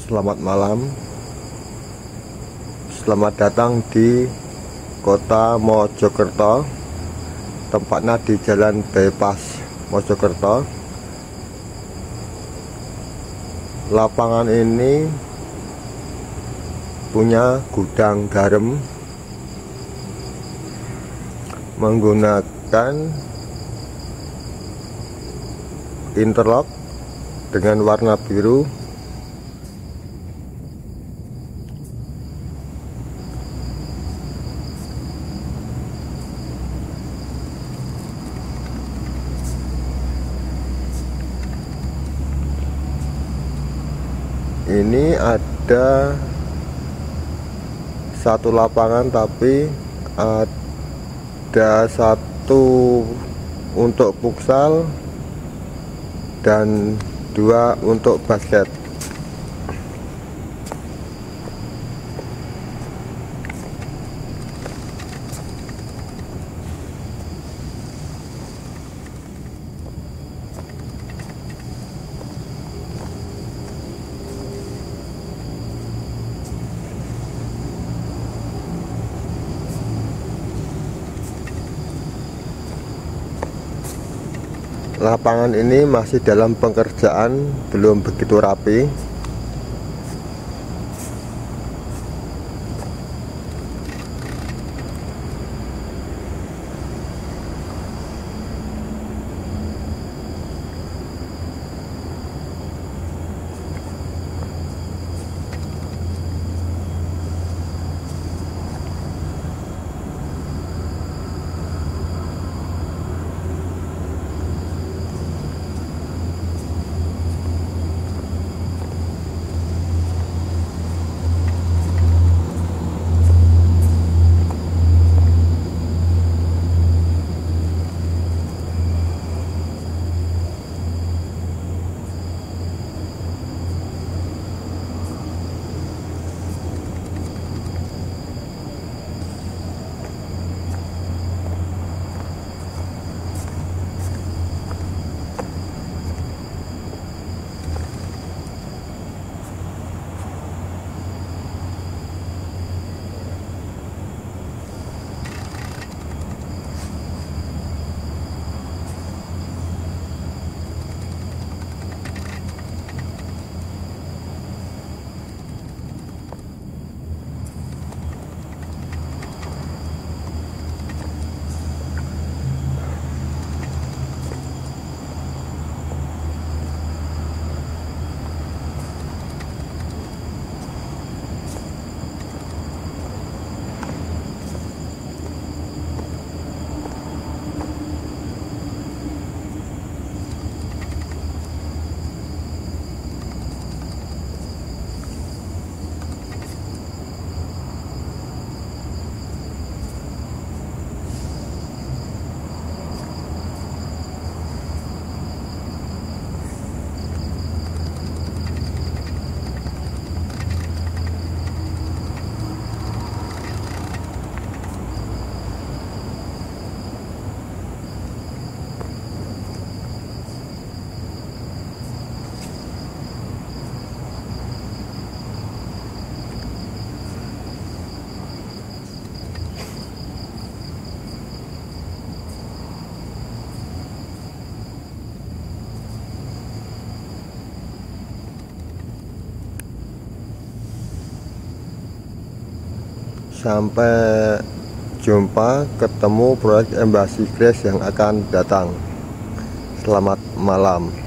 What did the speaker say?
Selamat malam. Selamat datang di Kota Mojokerto, tempatnya di Jalan Bypass Mojokerto. Lapangan ini punya gudang garam menggunakan interlock dengan warna biru. Ini ada satu lapangan, tapi ada satu untuk futsal dan dua untuk basket. Lapangan ini masih dalam pengerjaan, belum begitu rapi. Sampai jumpa, ketemu proyek Embassy Grace yang akan datang. Selamat malam.